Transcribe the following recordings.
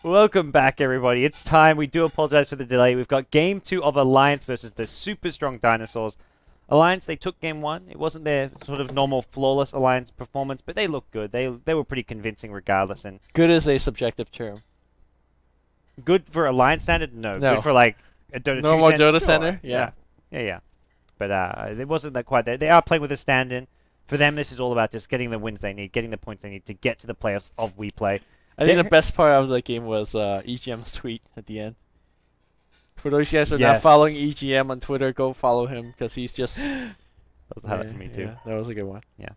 Welcome back, everybody. It's time. We do apologize for the delay. We've got Game 2 of Alliance versus the Super Strong Dinosaurs. Alliance, they took Game 1. It wasn't their sort of normal flawless Alliance performance, but they looked good. They were pretty convincing regardless. And good is a subjective term. Good for Alliance standard? No. Good for like a Dota 2 normal sense? Dota Sure. center? Yeah. But it wasn't that quite there. They are playing with a stand-in. For them, this is all about just getting the wins they need, getting the points they need to get to the playoffs of Weplay. I think the best part of the game was EGM's tweet at the end. For those guys who are not following EGM on Twitter, go follow him because he's just... That was a highlight for me too. Yeah, that was a good one. Yeah.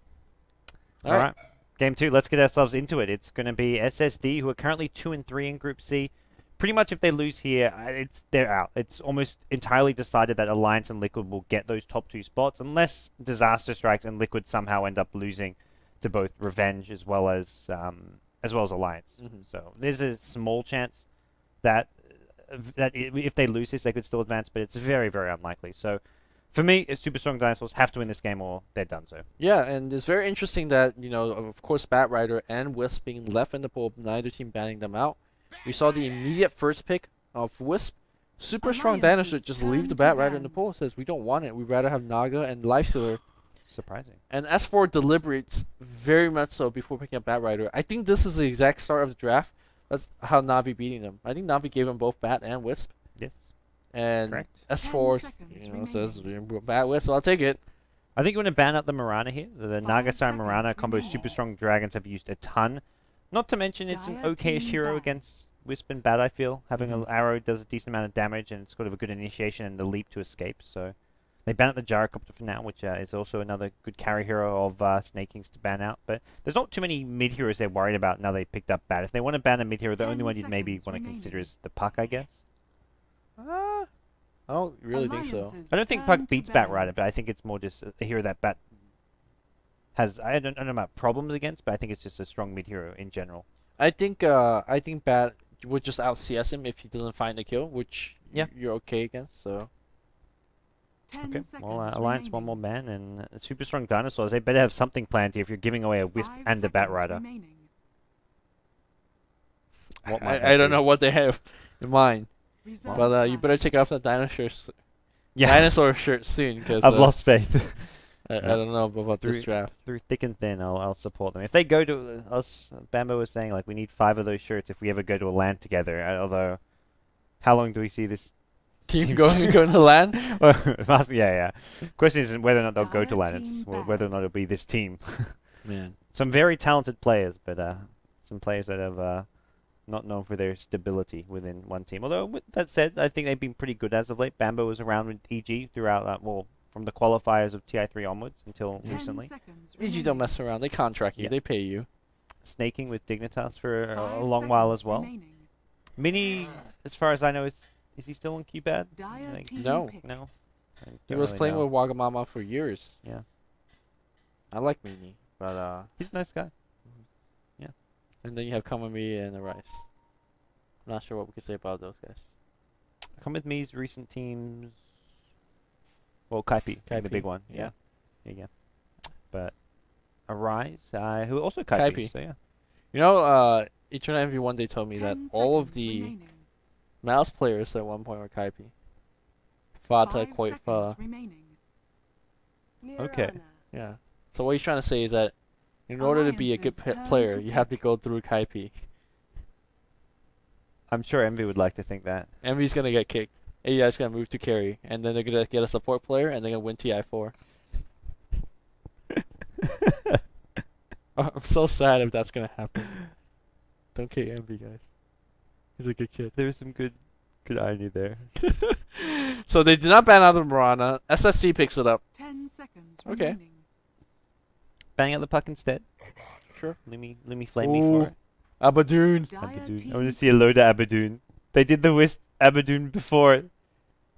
All right. Game 2, let's get ourselves into it. It's going to be SSD, who are currently 2-3 in Group C. Pretty much if they lose here, they're out. It's almost entirely decided that Alliance and Liquid will get those top 2 spots, unless Disaster strikes and Liquid somehow end up losing to both Revenge as well as Alliance. So there's a small chance that if they lose this, they could still advance, but it's very, very unlikely. So for me, Super Strong Dinosaurs have to win this game or they're done so. Yeah, and it's very interesting that, you know, of course, Batrider and Wisp being left in the pool, neither team banning them out. We saw the immediate first pick of Wisp. Super Strong Dinosaurs just leave the Batrider in the pool. Says, we don't want it. We'd rather have Naga and Lifestealer. Surprising. And S4 deliberates very much so before picking up Batrider. I think this is the exact start of the draft. That's how Na'Vi beating them. I think Na'Vi gave them both Bat and Wisp. Yes. And correct. S4 says Bat Wisp, so I'll take it. I think you want to ban out the Mirana here. The Nagasai Mirana combo Super Strong Dragons have used a ton. Not to mention it's an okay-ish hero against Wisp and Bat, I feel. Having an arrow does a decent amount of damage and it's got a good initiation and the leap to escape. So they ban out the Gyrocopter for now, which is also another good carry hero of snakings to ban out. But there's not too many mid-heroes they're worried about now they picked up Bat. If they want to ban a mid-hero, the only one you'd maybe want to consider is the Puck, I guess. I don't really think so. I don't think Puck beats Batrider, but I think it's more just a hero that Bat has, I don't know about problems against, but I think it's just a strong mid-hero in general. I think Bat would just out-CS him if he doesn't find the kill, which you're okay against, so... Okay, well, Alliance one more man, and Super Strong Dinosaurs, they better have something planned here if you're giving away a Wisp and a Batrider. I don't know what they have in mind, but you better take off the dinosaur shirt soon, because... I've lost faith. I don't know about this draft. Through thick and thin, I'll support them. If they go to us, Bambo was saying, like, we need 5 of those shirts if we ever go to a LAN together, although, how long do we see this team going to LAN? Well, yeah. Question isn't whether or not they'll go to LAN, it's whether or not it'll be this team. Man. Some very talented players, but some players that have not known for their stability within one team. Although, with that said, I think they've been pretty good as of late. Bambo was around with EG throughout, from the qualifiers of TI3 onwards until recently. EG don't mess around. They contract you. They pay you. Snaking with Dignitas for a long while as well. Mini, as far as I know, is he still on Cubad? No. He was playing with Wagamama for years. Yeah. I like Mini, but he's a nice guy. Yeah. And then you have Comewithme and Arise. I'm not sure what we can say about those guys. Comewithme's recent teams. Well, Kaipi, the big one. Yeah. But Arise, who also Kaipi. So yeah. You know, Eternal MV1 they told me that all of the mouse players at one point were Kaipi. Fata, Koitfa. Okay. Yeah. So what he's trying to say is that in order to be a good player, you have to go through Kaipi. I'm sure Envy would like to think that. Envy's gonna get kicked. AI's gonna move to carry, and then they're gonna get a support player, and they're gonna win TI4. I'm so sad if that's gonna happen. Don't kick Envy, guys. He's a good kid. There's some good irony there. So they did not ban out the Mirana. SSD picks it up. 10 seconds. Okay. Remaining. Bang out the Puck instead. Sure. Let me flame me for it. Abadoon. I want to see a loda Abadoon. They did the Wisp Abadoon before.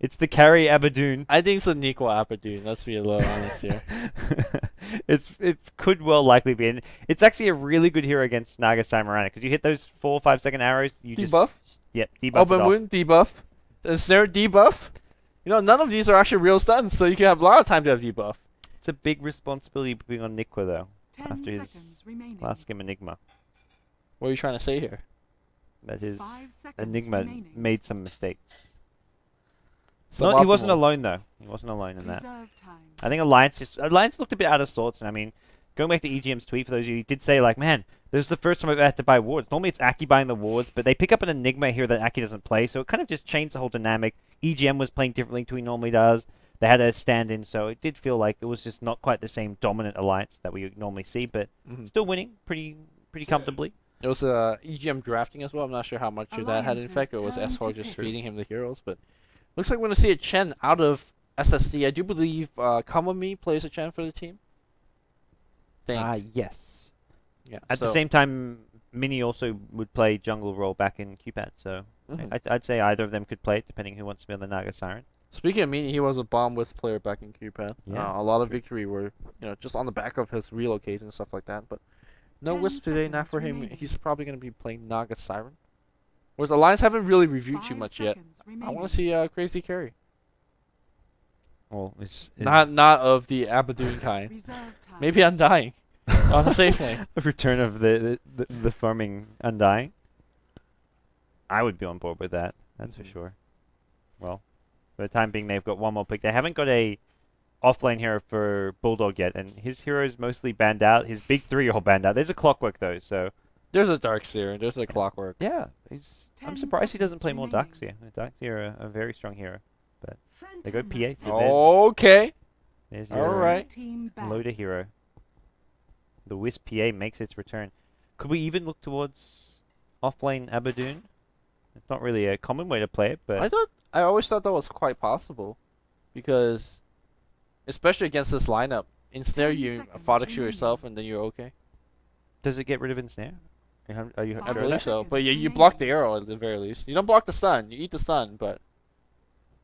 It's the carry Abadoon. I think it's a Nikwa Abadoon. Let's be a little honest here. It could well likely be. And it's actually a really good hero against Nagasai Mirana because you hit those 4 or 5 second arrows. You debuff? Yep, debuff. Open wound, debuff. Is there a debuff? You know, none of these are actually real stuns, so you can have a lot of time to have debuff. It's a big responsibility being on Nikwa though. 10 after his seconds remaining. last game Enigma. What are you trying to say here? that his 5 seconds Enigma remaining. made some mistakes. He Suboptimal. wasn't alone though. He wasn't alone in that. Reserve time. I think Alliance looked a bit out of sorts, and I mean, going back to EGM's tweet for those of you, he did say like, man, this is the first time I've had to buy wards. Normally it's Aki buying the wards, but they pick up an Enigma here that Aki doesn't play, so it kind of just changed the whole dynamic. EGM was playing differently to he normally does. They had a stand-in, so it did feel like it was just not quite the same dominant Alliance that we normally see, but still winning pretty comfortably. It was EGM drafting as well. I'm not sure how much of that had an effect, or it was S4 just feeding him the heroes, but looks like we're going to see a Chen out of SSD. I do believe comewithme plays a Chen for the team. Yes. Yeah. At the same time, Mini also would play jungle role back in QPAD, so I'd say either of them could play it, depending who wants to be on the Naga Siren. Speaking of Mini, he was a bomb with player back in QPAD. Yeah. A lot of victory were, just on the back of his relocates and stuff like that. But no 10 Wisp today, not seconds for him. remaining. He's probably going to be playing Naga Siren. Whereas Alliance haven't really reviewed too 5 much yet. seconds I remaining. want to see Crazy Carry. Well, it's Not of the Abadoon kind. Reserve time. Maybe Undying on a safe lane. a return of the farming Undying. I would be on board with that. That's for sure. Well, for the time being, they've got one more pick. They haven't got a offlane hero for Bulldog yet, and his hero is mostly banned out. His big three are all banned out. There's a Clockwork though, so There's a Darkseer, there's a Clockwork. yeah, I'm 10 surprised he doesn't seconds play more remaining. Darkseer. Darkseer are a very strong hero. They go PA, so Okay. there's All your right. Team back. Loda hero. The Wisp PA makes its return. Could we even look towards offlane Abadoon? It's not really a common way to play it, but I always thought that was quite possible, because especially against this lineup, ensnare 10 you, seconds Fodix remaining. yourself, and then you're okay. does it get rid of ensnare? Are you Five I sure of believe that? so, but seconds you remaining. block the arrow at the very least. You don't block the stun. You eat the stun, but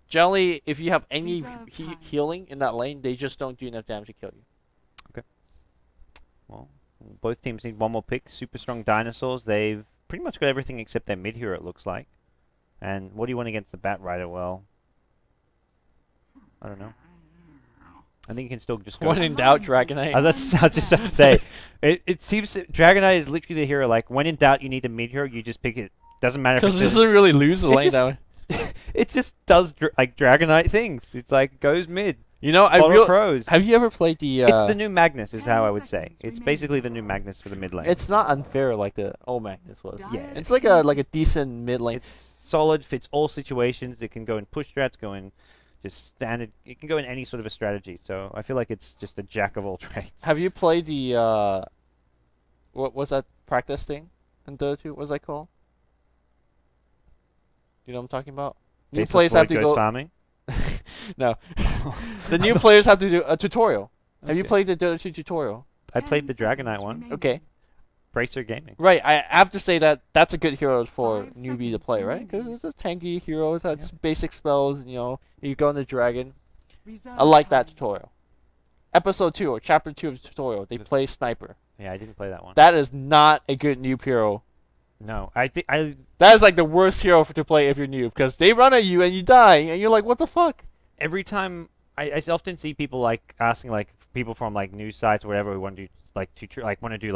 generally, if you have any Reserve time. healing in that lane, they just don't do enough damage to kill you. Well, both teams need one more pick. SuperStrongDinosaurs, they've pretty much got everything except their mid hero, it looks like. And what do you want against the Bat Rider? Well, I don't know. I think you can still just go. When in doubt, Dragonite. I was just about to say, it seems that Dragonite is literally the hero. Like, when in doubt, you need a mid hero, you just pick it. Doesn't matter if Because it's it doesn't really lose the it lane just- that way. it just does like Dragonite things. It's like goes mid. You know, Crows. have you ever played the? It's the new Magnus, is 10 how I would say. seconds It's remaining. basically the new Magnus for the mid lane. It's not unfair like the old Magnus was. Yeah. It's like a decent mid lane. It's solid, fits all situations. It can go in push strats, go in just standard. It can go in any sort of a strategy. So I feel like it's just a jack of all trades. Have you played the what was that practice thing in Dota 2? What was that called? You know what I'm talking about? New Faceless players have Void to goes go. farming. No, the new players have to do a tutorial. Have you Okay. played the Dota 2 tutorial? I played the 10 Dragonite seconds one. remaining. Okay, Bracer Gaming. right. I have to say that that's a good hero for 5 newbie to seconds play, right? Because remaining. it's a tanky hero. It has basic spells. You go on the dragon. Reserve I like that time. tutorial. Episode 2 or Chapter 2 of the tutorial, they play Sniper. Yeah, I didn't play that one. That is not a good noob hero. No, I think I. That is like the worst hero to play if you're noob, because they run at you and you die, and you're like, what the fuck? Every time I often see people like asking like people from like news sites or whatever who want to do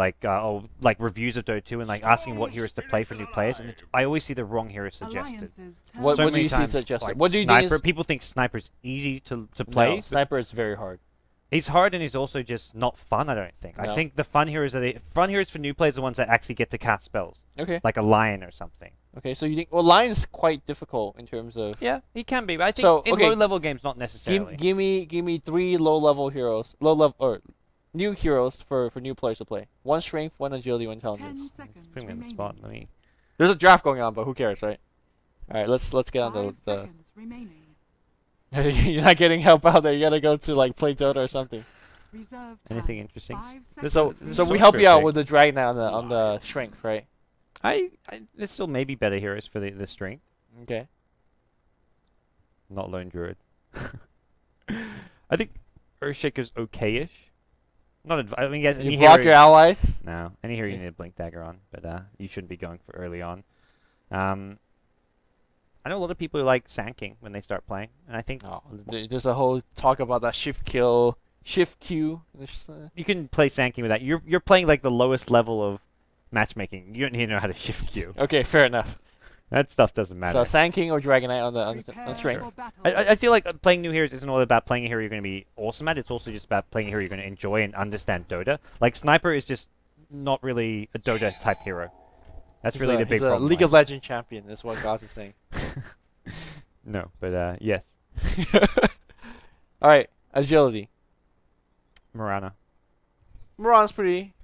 like reviews of Dota 2 and like asking what heroes to play for new players, and I always see the wrong hero suggested. Alliances turn. What So do many you see times, suggested? like, What do you think Sniper? is- People think Sniper's easy to play. No, but Sniper is very hard. he's hard and he's also just not fun. I don't think. No. I think the fun heroes for new players are the ones that actually get to cast spells, Okay. like a lion or something. Okay, so you think Lion's quite difficult in terms of Yeah, he can be, but I think So, in okay. low-level games, not necessarily. give me 3 low-level heroes, low-level or new heroes for new players to play. 1 strength, 1 agility, 1 10 intelligence. seconds Put me on the remaining. spot. Let me. There's a draft going on, but who cares, right? All right, let's get on 5 the seconds remaining. You're not getting help out there. You gotta go to like play Dota or something. Reserve Anything time. interesting? 5 seconds So remaining. we help you out Pick. with the drag now on the strength, right? There's still maybe better heroes for the strength. Okay. Not Lone Druid. I think Earthshaker's okay-ish. Not I mean, yes, You any block hero- your allies. No, any hero you need a Blink Dagger on, but you shouldn't be going for early on. I know a lot of people who like Sanking when they start playing, and I think Oh, there's a whole talk about that shift kill, shift Q. you can play Sanking with that. You're playing like the lowest level of matchmaking. You don't need to know how to shift queue. Okay, fair enough. That stuff doesn't matter. So sneyking or Dragonite on the string. I feel like playing new heroes isn't all about playing a hero you're going to be awesome at. It's also just about playing a hero you're going to enjoy and understand Dota. Like Sniper is just not really a Dota type hero. That's really the big problem. He's a League of Legends champion, is what Goss is saying. No, but yes. Alright, agility. Morana. Morana's pretty,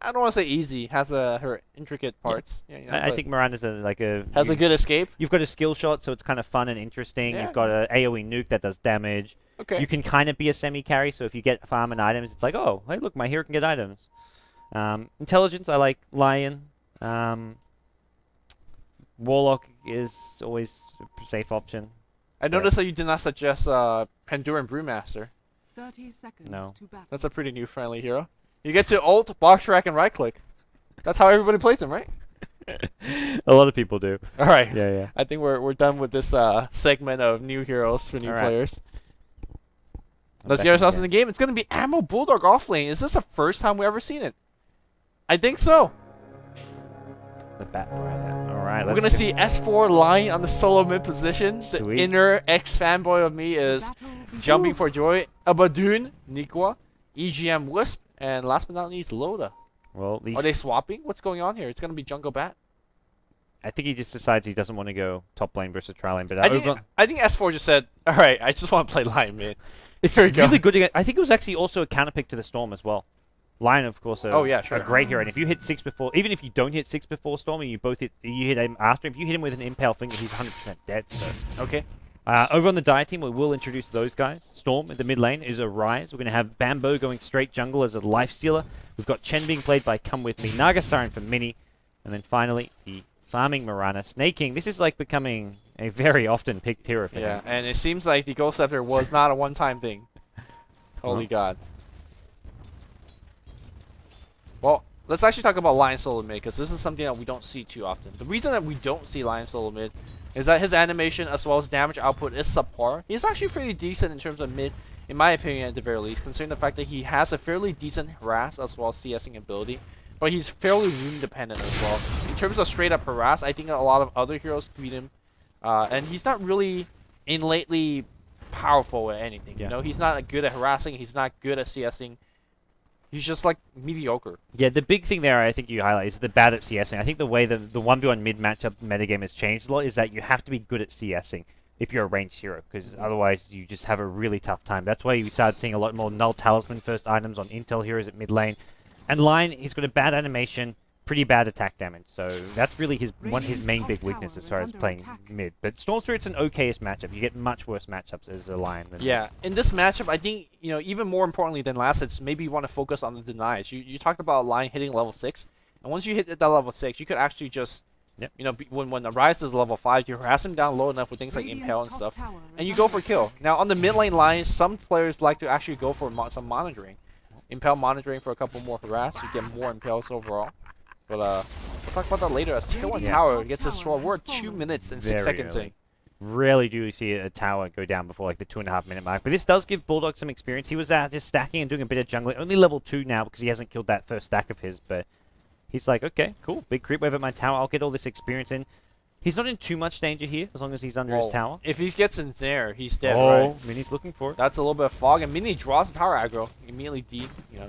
I don't want to say easy, has her intricate parts. Yeah, you know, I think Morana's has a good escape. You've got a skill shot, so it's kind of fun and interesting. Yeah. You've got an AoE nuke that does damage. Okay. You can kind of be a semi-carry, so if you get farm and items, it's like, oh, hey, look, my hero can get items. Intelligence, I like Lion. Warlock is always a safe option. I noticed that you did not suggest Panduran Brewmaster. 30 seconds No. to battle. That's a pretty new friendly hero. You get to ult, box track, and right click. That's how everybody plays him, right? A lot of people do. All right. Yeah, yeah. I think we're done with this segment of new heroes for new All right. players. I'm Let's back get ourselves again. in the game. It's gonna be Admiralbulldog off lane. Is this the first time we've ever seen it? I think so. The bat rider. All right, We're let's gonna go. see S4 lying on the solo mid position. The Sweet. inner ex-fanboy of me is Battle jumping begins. for joy. Abadoon, Nikwa, EGM Wisp, and last but not least, Loda. Well, these, Are they swapping? What's going on here? It's gonna be Jungle Bat. I think he just decides he doesn't want to go top lane versus tri lane. But I think S4 just said, "All right, I just want to play Lion mid." it's Here we go. really good. I think it was actually also a counter pick to the Storm as well. Lion, of course, Oh, yeah, sure. a great hero. And if you hit 6 before, even if you don't hit 6 before Storm, and you hit him after, if you hit him with an Impale Finger, he's 100% dead. So. Okay. Over on the Dire team, we will introduce those guys. Storm in the mid lane is a Rise. We're going to have Bamboe going straight jungle as a life stealer. We've got Chen being played by comewithme, Nagasiren for Mini. And then finally, the farming Morana. Sneyking, this is like becoming a very often picked hero for Yeah, him. and it seems like the Ghost Scepter was not a one-time thing. Holy God. Well, let's actually talk about Lion solo mid, because this is something that we don't see too often. The reason that we don't see Lion solo mid is that his animation as well as damage output is subpar. He's actually pretty decent in terms of mid, in my opinion at the very least, considering the fact that he has a fairly decent harass as well as CSing ability. But he's fairly rune dependent as well. In terms of straight up harass, I think a lot of other heroes beat him. And he's not really innately powerful at anything. Yeah. You know, he's not good at harassing, he's not good at CSing. He's just like mediocre. Yeah, the big thing there I think you highlight is the bad at CSing. I think the way the 1v1 mid matchup metagame has changed a lot is that you have to be good at CSing if you're a ranged hero, because otherwise you just have a really tough time. That's why you started seeing a lot more null talisman first items on intel heroes at mid lane. And Lion, he's got a bad animation, pretty bad attack damage, so that's really his main big weakness as far as playing mid. But Storm Spirit's an okayest matchup. You get much worse matchups as a Lion than Yeah, this. in this matchup, I think, you know, even more importantly than last, it's maybe you want to focus on the denies. You talked about a Lion hitting level 6, and once you hit that level 6, you could actually just, you know, when the Rise is level 5, you harass him down low enough with things like Impale and stuff, and you go for kill. Now, on the mid lane Lion, some players like to actually go for some monitoring. Impale monitoring for a couple more harass, you get more Impales overall. But we'll talk about that later as Tier 1 Tower gets destroyed. We're at 2 minutes and 6 seconds in. Rarely do you see a tower go down before like the 2.5 minute mark. But this does give Bulldog some experience. He was just stacking and doing a bit of jungling. Only level 2 now because he hasn't killed that first stack of his. But he's like, okay, cool. Big creep wave at my tower. I'll get all this experience in. He's not in too much danger here as long as he's under his tower. If he gets in there, he's dead, Oh, right? Mini's looking for it. That's a little bit of fog, and Mini draws the tower aggro. Immediately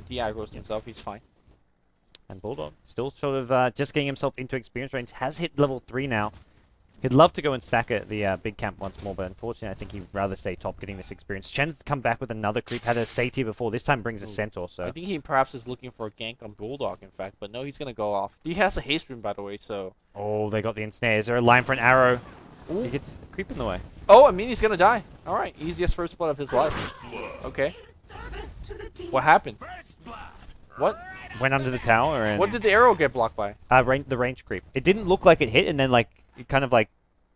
de-aggroes himself. He's fine. And Bulldog still sort of just getting himself into experience range. Has hit level 3 now. He'd love to go and stack at the big camp once more, but unfortunately I think he'd rather stay top getting this experience. Chen's come back with another creep. Had a Satyr before. This time brings a Centaur, so... I think he perhaps is looking for a gank on Bulldog, in fact. But no, he's going to go off. He has a haste rune, by the way, so... Oh, they got the ensnare. Is there a line for an arrow? Ooh. He gets a creep in the way. Oh, I mean, he's going to die. All right, easiest first blood of his life. Okay. What happened? What? Went under the tower and... What did the arrow get blocked by? The range creep. It didn't look like it hit, and then like it kind of like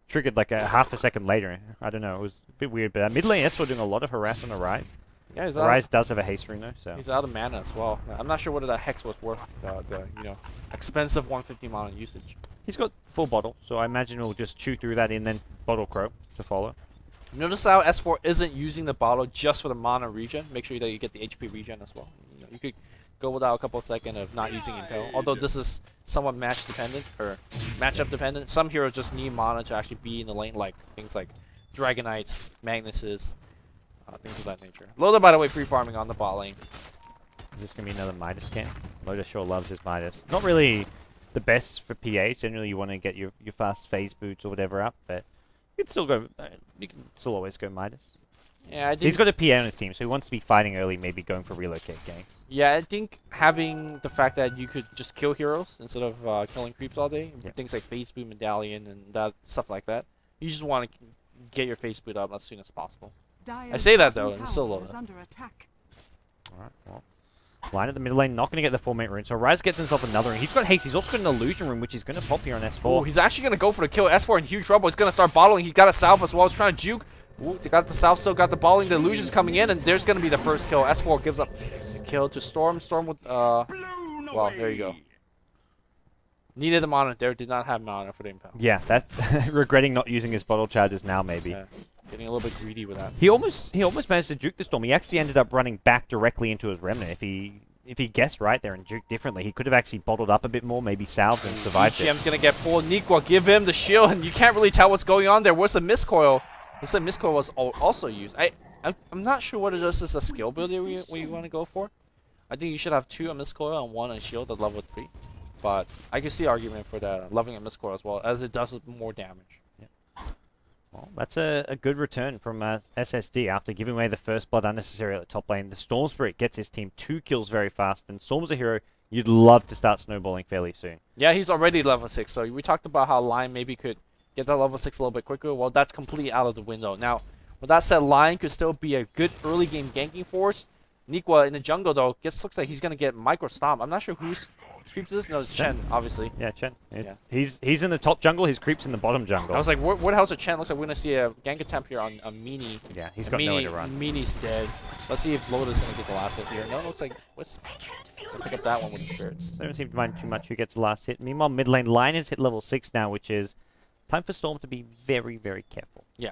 triggered like a half a second later. I don't know. It was a bit weird, but mid lane Esper doing a lot of harass on the Rise. Yeah, he's The Rise does have a haste rune though, so... He's out of mana as well. I'm not sure whether that Hex was worth the expensive 150 mana usage. He's got full bottle, so I imagine we'll just chew through that and then bottle crow to follow. Notice how S4 isn't using the bottle just for the mana regen. Make sure that you get the HP regen as well. You could go without a couple of seconds of not using Impale. Although this is somewhat match dependent or matchup dependent. Some heroes just need mana to actually be in the lane, like things like Dragonites, Magnuses, things of that nature. Loda, by the way, free farming on the bot lane. Is this going to be another Midas camp? Loda sure loves his Midas. Not really the best for PAs. Generally, you want to get your fast phase boots or whatever up, but you can still go. You can still always go Midas. Yeah, He's got a PA on his team, so he wants to be fighting early, maybe going for relocate ganks. Yeah, I think having the fact that you could just kill heroes instead of killing creeps all day, things like phase boot medallion and that stuff like that, you just want to get your phase boot up as soon as possible. I say that though, and still Loda. Alright, well. Line at the middle lane, not going to get the 4-mate rune. So Rise gets himself another rune. He's got haste. He's also got an illusion rune, which is going to pop here on S4. Oh, he's actually going to go for the kill. S4 in huge trouble. He's going to start bottling. He got a salve as well. He's trying to juke. Ooh, they got the salve, still got the bottling. The illusion's coming in, and there's going to be the first kill. S4 gives up the kill to Storm. Storm with, well, there you go. Needed the mana there. Did not have mana for the impact. Yeah, that regretting not using his bottle charges now, maybe. Yeah. Getting a little bit greedy with that. He almost managed to juke the Storm. He actually ended up running back directly into his Remnant. If he guessed right there and juked differently, he could have actually bottled up a bit more, maybe salved and survived it. EGM's going to get pulled. Nikwa, give him the shield, and you can't really tell what's going on there. Where's the miscoil? Looks like miscoil was also used. I'm not sure what it is as a skill build we want to go for. I think you should have 2 on miscoil and 1 on shield at level 3. But I can see the argument for the loving a miscoil as well, as it does more damage. Yeah. Well, that's a good return from SSD after giving away the first blood unnecessary at the top lane. The Storm Spirit gets his team 2 kills very fast, and Storm's a hero you'd love to start snowballing fairly soon. Yeah, he's already level 6, so we talked about how Lion maybe could get that level 6 a little bit quicker. Well, that's completely out of the window. Now, with that said, Lion could still be a good early game ganking force. Nikwa in the jungle, though, looks like he's going to get micro stomp. I'm not sure who's creeps this. No, it's Chen, obviously. Yeah, Chen. Yeah. He's in the top jungle. His creep's in the bottom jungle. I was like, what the hell's a Chen? Looks like we're going to see a gank attempt here on a Meanie. Yeah, he's got nowhere to run. Meanie's dead. Let's see if Loda's going to get the last hit here. No, it looks like... I'll pick up that one with the spirits. They don't seem to mind too much who gets the last hit. Meanwhile, mid lane, Lion has hit level 6 now, which is time for Storm to be very, very careful. Yeah.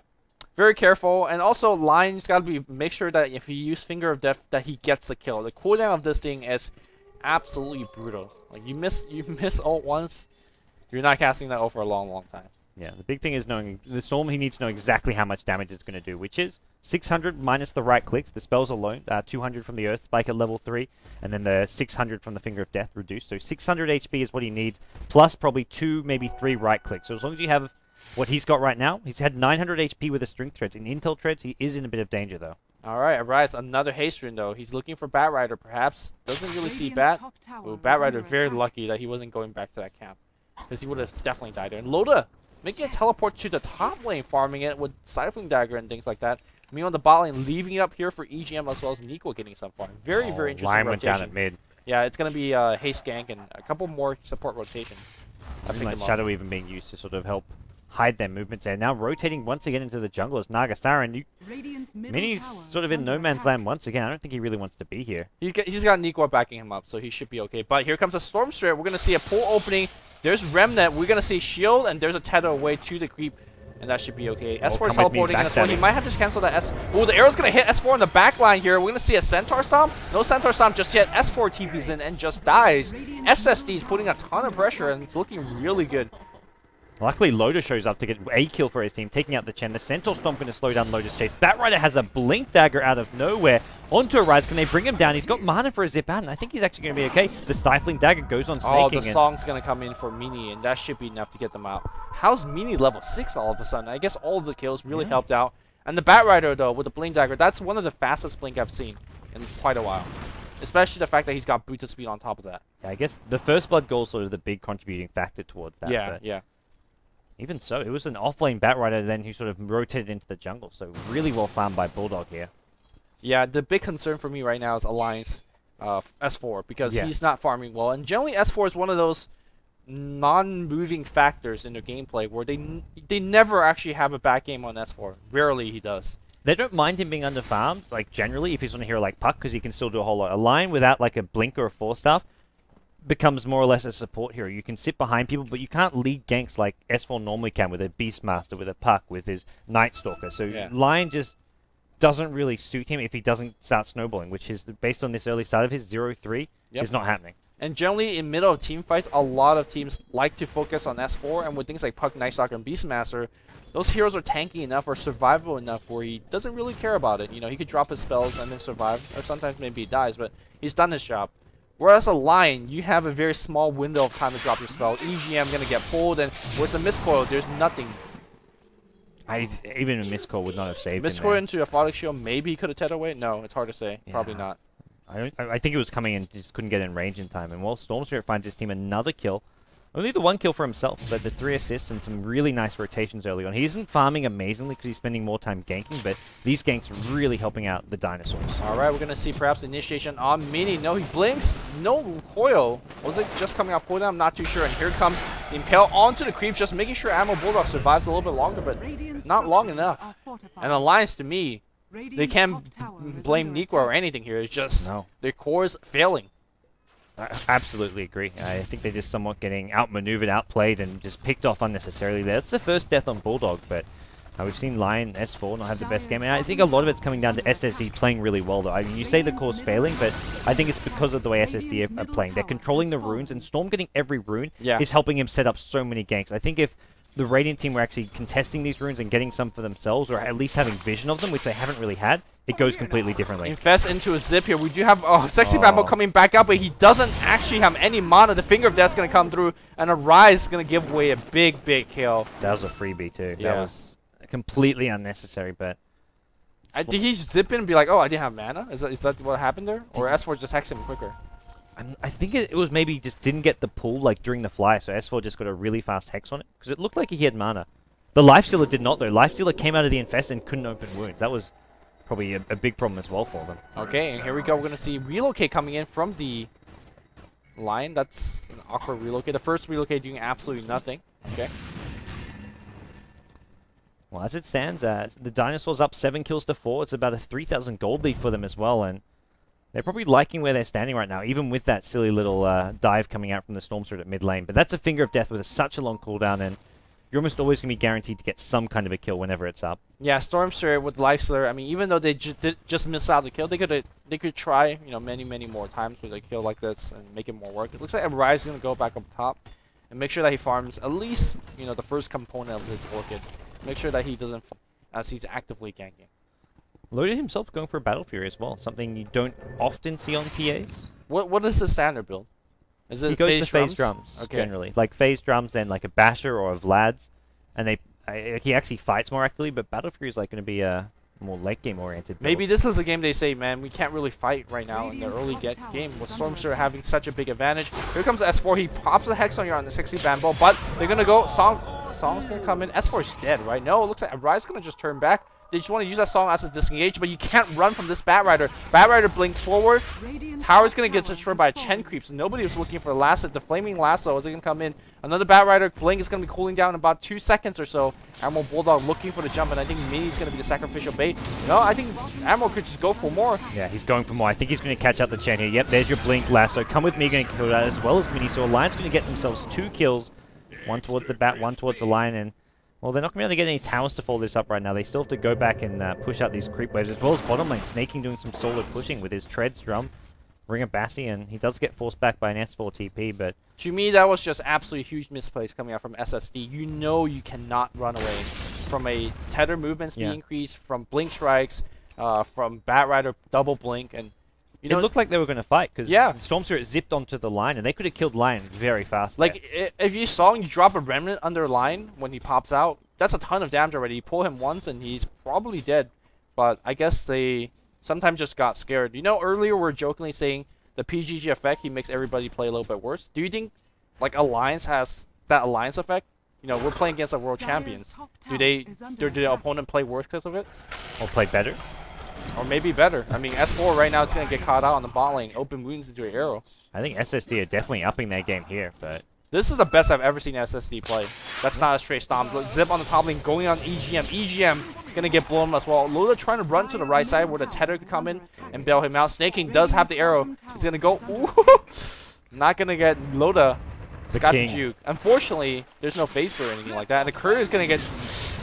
Very careful, and also Lion's got to make sure that if he uses Finger of Death, that he gets the kill. The cooldown of this thing is absolutely brutal. Like you miss ult once, you're not casting that ult for a long, long time. Yeah, the big thing is knowing the Storm. He needs to know exactly how much damage it's going to do, which is 600 minus the right clicks, the spells alone, 200 from the Earth Spike at level 3, and then the 600 from the Finger of Death reduced. So 600 HP is what he needs, plus probably 2, maybe 3 right clicks. So as long as you have what he's got right now, he's had 900 HP with the Strength Treads. In Intel Treads, he is in a bit of danger, though. Alright, Arise, another haste rune, though. He's looking for Bat Rider, perhaps. Doesn't really see Bat. Ooh, Bat Rider, very lucky that he wasn't going back to that camp, because he would have definitely died there. And Loda making a teleport to the top lane, farming it with Stifling Dagger and things like that. Me on the bot lane, leaving it up here for EGM as well as Nico getting some farm. Very interesting Lion rotation. went down at mid. Yeah, it's going to be haste gank and a couple more support rotations. Shadow even being used to sort of help hide their movements there. Now rotating once again into the jungle is Nagasara. Mini's sort of in no man's land once again. I don't think he really wants to be here. He's got Nikwa backing him up, so he should be okay. But here comes a Storm Spirit. We're going to see a pool opening. There's Remnant. We're going to see Shield, and there's a tether away to the creep, and that should be okay. S4 is teleporting in as well. He might have to cancel that S. Oh, the arrow's going to hit S4 on the back line here. We're going to see a Centaur Stomp. No Centaur Stomp just yet. S4 TP's in and just dies. SSD is putting a ton of pressure, and it's looking really good. Luckily, Loda shows up to get a kill for his team, taking out the Chen. The Centaur Stomp going to slow down Loda's chase. Bat Rider has a Blink Dagger out of nowhere onto Arise. Can they bring him down? He's got mana for a zip out, and I think he's actually going to be okay. The Stifling Dagger goes on snaking. Oh, the song's going to come in for Meanie, and that should be enough to get them out. How's Meanie level 6 all of a sudden? I guess all of the kills really helped out. And the Bat Rider, though, with the Blink Dagger, that's one of the fastest Blink I've seen in quite a while. Especially the fact that he's got booted speed on top of that. Yeah, I guess the First Blood goal is sort of the big contributing factor towards that. Yeah, yeah. Even so, it was an off-lane Bat Rider then who sort of rotated into the jungle, so really well farmed by Bulldog here. Yeah, the big concern for me right now is Alliance S4, because he's not farming well. And generally, S4 is one of those non-moving factors in their gameplay where they never actually have a bad game on S4. Rarely he does. They don't mind him being under-farmed, like generally, if he's on a hero like Puck, because he can still do a whole lot. A line without like a Blink or a Force Staff becomes more or less a support hero. You can sit behind people, but you can't lead ganks like S4 normally can with a Beastmaster, with a Puck, with his Night Stalker. So Lion just doesn't really suit him if he doesn't start snowballing, which is based on this early start of his 0-3 is not happening. And generally, in middle of team fights, a lot of teams like to focus on S4, and with things like Puck, Nightstalker, and Beastmaster, those heroes are tanky enough or survivable enough where he doesn't really care about it. You know, he could drop his spells and then survive, or sometimes maybe he dies, but he's done his job. Whereas a Lion, you have a very small window of time to drop your spell. EGM gonna get pulled, and where's the Mistcoil? There's nothing. Even a Mistcoil would not have saved him. Mistcoil into a Aphotic Shield, maybe he could have tethered away? No, it's hard to say. Yeah. Probably not. I think it was coming in, just couldn't get in range in time. And while Storm Spirit finds his team another kill, only the 1 kill for himself, but the 3 assists and some really nice rotations early on. He isn't farming amazingly because he's spending more time ganking, but these ganks are really helping out the Dinosaurs. Alright, we're going to see perhaps the initiation on Mini. No, he blinks. No coil. Was it just coming off cooldown? I'm not too sure. And here comes the Impale onto the creeps, just making sure Admiralbulldog survives a little bit longer, but not long enough. And Alliance, to me, they can't blame Nico or anything here. It's just their core is failing. I absolutely agree. I think they're just somewhat getting outmaneuvered, outplayed, and just picked off unnecessarily there. That's the first death on Bulldog, but we've seen Lion S4 not have the best game. And I think a lot of it's coming down to SSD playing really well, though. I mean, you say the core's failing, but I think it's because of the way SSD are playing. They're controlling the runes, and Storm getting every rune is helping him set up so many ganks. I think if the Radiant team were actually contesting these runes and getting some for themselves, or at least having vision of them, which they haven't really had, it goes completely differently. Infest into a zip here. We do have sexybamboe coming back out, but he doesn't actually have any mana. The Finger of Death's going to come through, and a Rise is going to give away a big, big kill. That was a freebie too. Yeah. That was completely unnecessary, but... Did he zip in and be like, oh, I didn't have mana? Is that what happened there? Or S4 just hexed him quicker? I think it was maybe just didn't get the pull like during the fly, so S4 just got a really fast hex on it, because it looked like he had mana. The Lifestealer did not, though. Lifestealer came out of the Infest and couldn't open wounds. That was probably a big problem as well for them. Okay, and here we go. We're going to see Relocate coming in from the Lion. That's an awkward Relocate. The first Relocate doing absolutely nothing. Okay. Well, as it stands, the Dinosaurs up 7 kills to 4. It's about a 3,000 gold lead for them as well, and they're probably liking where they're standing right now, even with that silly little dive coming out from the Storm Spirit at mid lane. But that's a Finger of Death with such a long cooldown, and you're almost always going to be guaranteed to get some kind of a kill whenever it's up. Yeah, Storm Spirit with Lifestealer, I mean, even though they just missed out the kill, they could try, you know, many more times with a kill like this and make it more work. It looks like Rise is going to go back up top and make sure that he farms at least, you know, the first component of his Orchid. Make sure that he doesn't as he's actively ganking. Loda himself going for a Battle Fury as well, something you don't often see on PAs. What is the standard build? Is it he goes to phase drums generally, like phase drums, then like a Basher or a Vlad's, and he actually fights more actively. But Battle Fury is like going to be a more late game oriented build. Maybe this is a game they say, man, we can't really fight right now in the early game with Stormster having such a big advantage. Here comes S4. He pops the Hex on you on the sexybamboe, but they're gonna go. Song's gonna come in. S4 is dead, right? No, it looks like Rise is gonna just turn back. They just want to use that Song as a disengage, but you can't run from this Batrider. Batrider blinks forward. Tower's going to get destroyed by a Chen creep, so nobody was looking for the Lasso. The Flaming Lasso is going to come in. Another Batrider blink is going to be cooling down in about 2 seconds or so. Admiralbulldog looking for the jump, and I think Mini's going to be the sacrificial bait. No, I think Admiral could just go for more. Yeah, he's going for more. I think he's going to catch out the Chen here. Yep, there's your blink Lasso. Come with me, going to kill that as well as Mini. So Alliance going to get themselves 2 kills. One towards the Bat, one towards the Lion, and well, they're not going to be able to get any towers to follow this up right now. They still have to go back and push out these creep waves, as well as bottom lane. sneyking doing some solid pushing with his Treads drum. Ring of Bassi, and he does get forced back by an S4 TP, but... To me, that was just absolutely huge misplays coming out from SSD. You know you cannot run away from a tether movement speed increase, from blink strikes, from Batrider double blink, and... You know, it looked like they were going to fight, because Storm Spirit zipped onto the Lion, and they could have killed Lion very fast. Like, if you saw him, you drop a Remnant under Lion when he pops out, that's a ton of damage already. You pull him once, and he's probably dead. But I guess they sometimes just got scared. You know, earlier we were jokingly saying the PGG effect, he makes everybody play a little bit worse. Do you think, like, Alliance has that Alliance effect? You know, we're playing against the world champions. Do the opponent play worse because of it? Or play better? Or maybe better. I mean, S4 right now is going to get caught out on the bot lane. Open wounds into an arrow. I think SSD are definitely upping their game here, but... This is the best I've ever seen SSD play. That's not a straight stomp. Zip on the top lane, going on EGM. EGM going to get blown as well. Loda trying to run to the right side where the tether could come in and bail him out. sneyking does have the arrow. He's going to go... Ooh, not going to get Loda. Got the juke. Unfortunately, there's no phase or anything like that. And the courier is going to get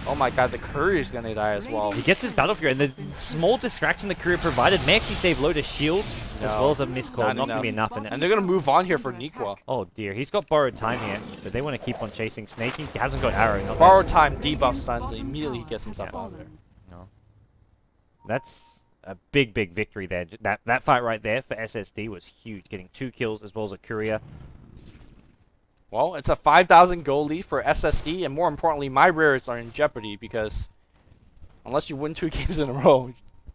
Oh my god, the courier's gonna die as well. He gets his Battle Fury, and the small distraction the courier provided may actually save Loda's shield, as well as a miscall. Not going to be enough. And they're gonna move on here for Nikwa. Oh dear, he's got borrowed time here, but they want to keep on chasing sneyking. He hasn't got arrow. Borrowed time, debuff stuns, and immediately he gets himself out of there. No. That's a big victory there. That fight right there for SSD was huge, getting 2 kills as well as a courier. Well, it's a 5,000 goal lead for SSD, and more importantly, my rares are in jeopardy because unless you win 2 games in a row,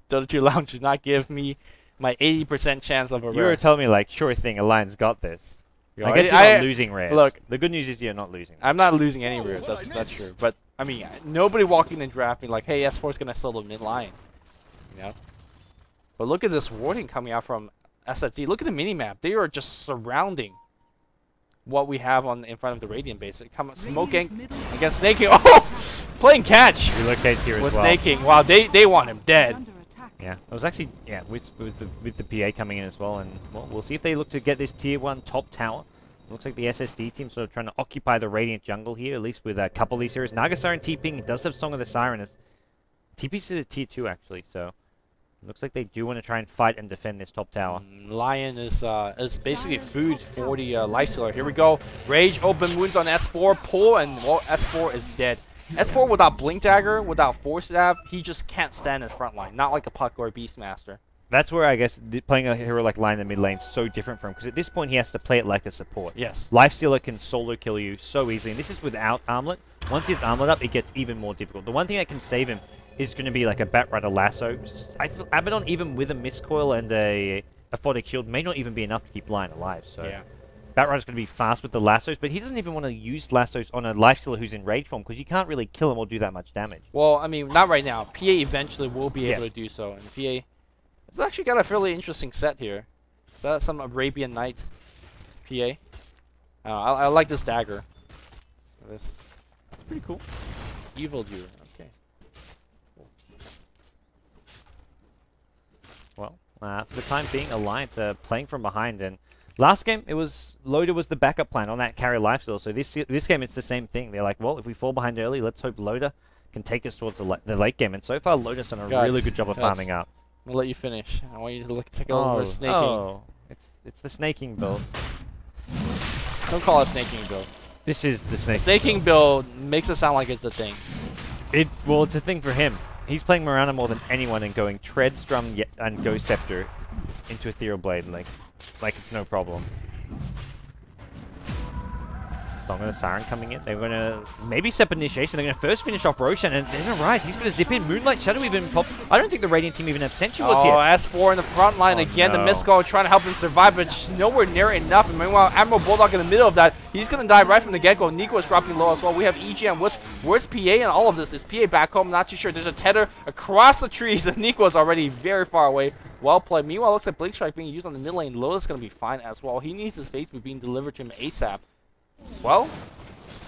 Dota2 Lounge does not give me my 80% chance of a rare. You were telling me, like, sure thing, Alliance got this. I guess you're not losing rares. Look, the good news is you're not losing. I'm not losing any rares, that's true. But, I mean, nobody walking in draft me like, hey, S4 is going to solo mid line. You know? But look at this warding coming out from SSD. Look at the minimap. They are just surrounding what we have on in front of the Radiant base. Come smoking against sneyking. Oh, playing catch. Relocates here with as well. sneyking. Wow, they want him dead. Yeah, it was actually with the PA coming in as well, and well, we'll see if they look to get this tier 1 top tower. Looks like the SSD team sort of trying to occupy the Radiant jungle here, at least with a couple of these heroes. Nagasar TPing does have Song of the Siren. TP's to the tier 2 actually, so. Looks like they do want to try and fight and defend this top tower. Lion is basically food for the Lifestealer. Here we go. Rage, open wounds on S4, pull, and well, S4 is dead. S4 without Blink Dagger, without Force Stab, he just can't stand his front line. Not like a Puck or a Beastmaster. That's where I guess playing a hero like Lion in the mid lane is so different from, because at this point he has to play it like a support. Yes. Lifestealer can solo kill you so easily, and this is without Armlet. Once he has Armlet up, it gets even more difficult. The one thing that can save him is going to be like a Batrider lasso. I feel Abaddon, even with a miscoil and a Aphotic shield, may not even be enough to keep Lion alive. So yeah. Batrider's going to be fast with the lassos, but he doesn't even want to use lassos on a Lifestealer who's in rage form, because you can't really kill him or do that much damage. Well, I mean, not right now. PA eventually will be able to do so, and PA has actually got a fairly interesting set here. Is that some Arabian Night PA? I like this dagger. It's pretty cool. Evil Viewer. Okay. Well, for the time being, Alliance are playing from behind, and last game it was Loda was the backup plan on that carry lifesteal. So this game it's the same thing. They're like, well, if we fall behind early, let's hope Loda can take us towards the late game. And so far, Loda's done a really good job of farming up. I'm gonna let you finish. I want you to take a look over sneyking. Oh, it's the sneyking build. Don't call it sneyking build. This is the sneyking. Sneyking build makes it sound like it's a thing. Well, it's a thing for him. He's playing Mirana more than anyone and going Tread, Strum, and Ghost Scepter into Ethereal Blade like it's no problem. Song of the Siren coming in. They're going to maybe step initiation. They're going to first finish off Roshan, and there's a Rise. He's going to zip in. Moonlight Shadow even pop. I don't think the Radiant team even have Sensuals here. S4 in the front line again. No. The Miscall trying to help him survive, but just nowhere near enough. And meanwhile, Admiralbulldog in the middle of that. He's going to die right from the get-go. Nico is dropping low as well. We have EGM. Where's PA in all of this? Is PA back home? Not too sure. There's a tether across the trees, and Nico is already very far away. Well played. Meanwhile, looks like Blink Strike being used on the mid lane. Loda's going to be fine as well. He needs his face being delivered to him ASAP. Well,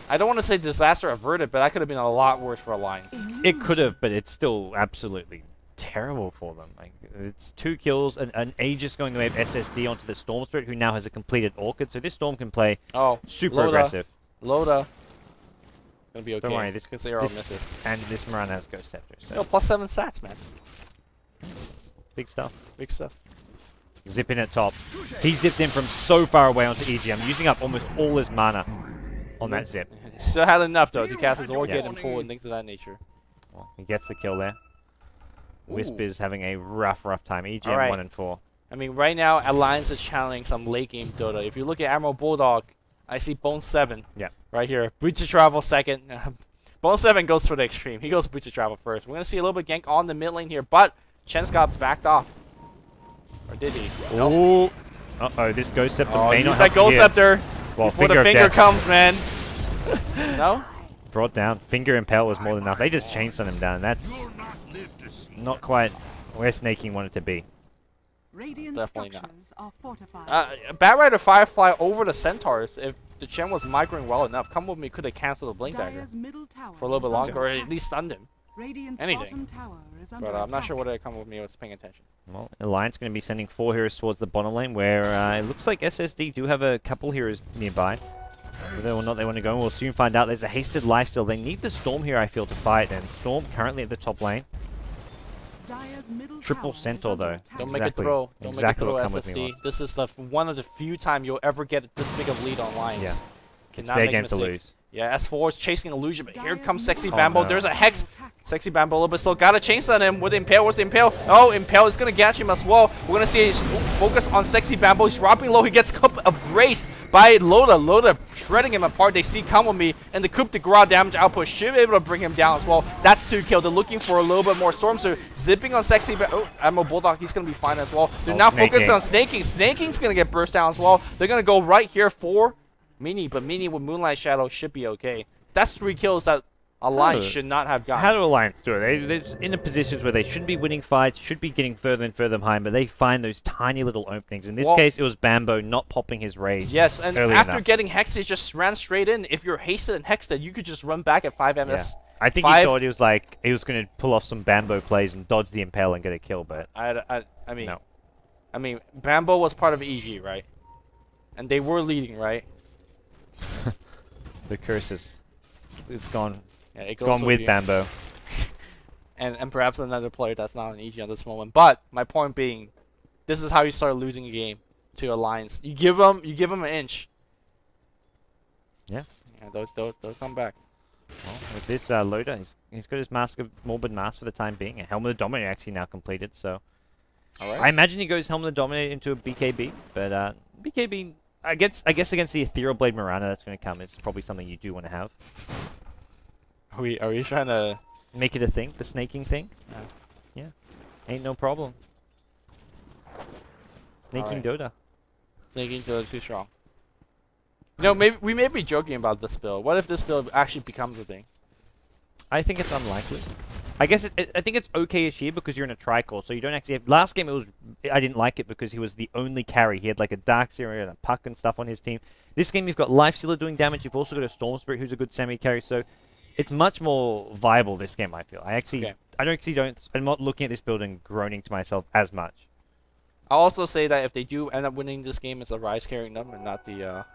I don't want to say disaster averted, but that could have been a lot worse for Alliance. It could have, but it's still absolutely terrible for them. Like, it's 2 kills, and Aegis going away of SSD onto the Storm Spirit, who now has a completed Orchid, so this Storm can play super aggressive. Loda. It's going to be okay. Don't worry, this could say all misses. And this Mirana has Ghost Scepter. So. No, +7 stats, man. Big stuff. Big stuff. Zip in at top. He zipped in from so far away onto EGM, using up almost all his mana on that zip. Still had enough though to cast his Orchid and pull and things of that nature. Well, he gets the kill there. Wisp is having a rough time. EGM 1 and 4. I mean, right now Alliance is channeling some late game Dota. If you look at Admiralbulldog, I see Bone 7. Yeah. Right here. Boots of Travel second. Bone 7 goes for the extreme. He goes Boots of Travel first. We're gonna see a little bit gank on the mid lane here, but Chen's got backed off. Or did he? Oh. Uh-oh, this Ghost Scepter may not use that Ghost Scepter before the finger comes, man. No? Brought down. Finger Impale was more than enough. They just chainsawned him down. That's not quite where sneyking wanted to be. Definitely not. Are fortified. Batrider Firefly over the Centaurs. If the Chen was microing well enough, Come With Me could have canceled the Blink Dagger for a little bit longer, or at least stunned him. Anything. But I'm not sure whether Come With Me was paying attention. Well, Alliance going to be sending 4 heroes towards the bottom lane, where it looks like SSD do have a couple heroes nearby. Whether or not they want to go, we'll soon find out. There's a hasted lifesteal. They need the Storm here, I feel, to fight. And Storm currently at the top lane. Triple Centaur, though. Don't make a throw. Don't exactly make a what throw, SSD. This is one of the few times you'll ever get this big of lead on lines. Yeah. Cannot It's their make a game to mistake. lose. Yeah, S4 is chasing Illusion, but here comes sexybamboe. no. There's a Hex. Sexybamboe a little bit slow. Got a chainsaw on him with Impale. Where's the Impale? Oh, Impale is going to catch him as well. We're going to see focus on sexybamboe. He's dropping low. He gets Cup of Grace by Loda. Loda shredding him apart. They see come with me, and the Coup de Grace damage output should be able to bring him down as well. That's 2 kills. They're looking for a little bit more storms. They're zipping on Admiralbulldog. He's going to be fine as well. They're now focused on sneyking. Sneyking going to get burst down as well. They're going to go right here for Mini, but Mini with Moonlight Shadow should be okay. That's 3 kills that Alliance should not have gotten. How do Alliance do it? They're in the positions where they should be winning fights, should be getting further and further behind, but they find those tiny little openings. In this case, it was Bambo not popping his rage. Yes, and after getting Hexed, he just ran straight in. If you're hasted and Hexed, you could just run back at 5 MS. Yeah. I think he thought he was going to pull off some Bambo plays and dodge the Impale and get a kill, but I mean, no. I mean, Bambo was part of EG, right? And they were leading, right? The curses. It's gone. Yeah, It's gone with Bambo. and perhaps another player that's not on EG at this moment. But my point being, this is how you start losing a game to Alliance. You give them an inch. Yeah. Yeah, they'll come back. Well, with this loader, he's got his Mask of Morbid Mask for the time being. A Helm of the Dominator actually now completed, so All right. I imagine he goes Helm of the Dominator into a BKB, but BKB, I guess against the Ethereal Blade Mirana that's going to come, it's probably something you do want to have. Are we trying to make it a thing, the snaking thing? Yeah. Ain't no problem. Snaking Dota. Snaking Dota too strong. You know, we may be joking about this build. What if this build actually becomes a thing? I think it's unlikely. I guess I think it's okay-ish here because you're in a tricore, so you don't actually have... Last game, I didn't like it because he was the only carry. He had like a Darkseer and a Puck and stuff on his team. This game, you've got Lifestealer doing damage. You've also got a Storm Spirit who's a good semi-carry, so it's much more viable this game, I feel. I'm not looking at this build and groaning to myself as much. I'll also say that if they do end up winning this game, it's a Rise carrying them and not the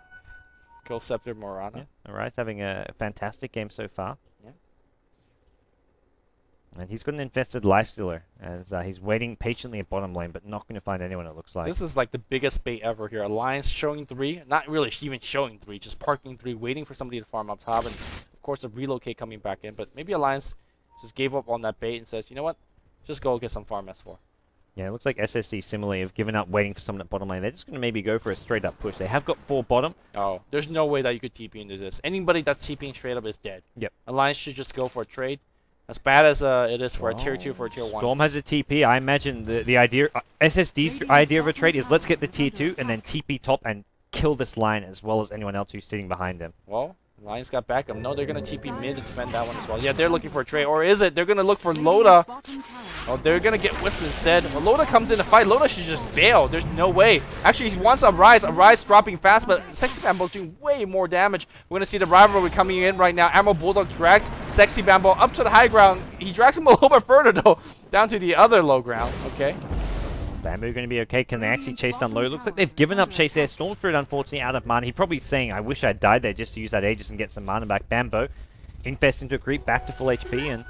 Kill Scepter Morana. Yeah, Rise having a fantastic game so far. Yeah. And he's got an infested Lifestealer as he's waiting patiently at bottom lane, but not going to find anyone, it looks like. This is like the biggest bait ever here. Alliance showing 3, not really even showing 3, just parking 3, waiting for somebody to farm up top, and of course the relocate coming back in. But maybe Alliance just gave up on that bait and says, you know what, just go get some farm S4. Yeah, it looks like SSD similarly have given up waiting for someone at bottom lane. They're just going to maybe go for a straight up push. They have got 4 bottom. Oh, there's no way that you could TP into this. Anybody that's TPing straight up is dead. Yep. Alliance should just go for a trade. As bad as it is for a tier 2 for a tier 1. Storm has a TP. I imagine the idea, SSD's idea of a trade is let's get the tier 2 and then TP top and kill this line as well as anyone else who's sitting behind them. Well, Lions got backup. No, they're going to TP mid to defend that one as well. Yeah, they're looking for a trade. Or is it? They're going to look for Loda. Oh, they're going to get Wisp instead. When Loda comes in to fight, Loda should just bail. There's no way. Actually, he wants a Rise dropping fast, but sexybamboe's doing way more damage. We're going to see the rivalry coming in right now. Admiralbulldog drags sexybamboe up to the high ground. He drags him a little bit further, though, down to the other low ground. Okay. Bamboo going to be okay. Can they actually chase down low? Looks like they've given up chase there. Storm Spirit, unfortunately, out of mana. He's probably saying, I wish I'd died there just to use that Aegis and get some mana back. Bambo infests into a creep, back to full HP, and,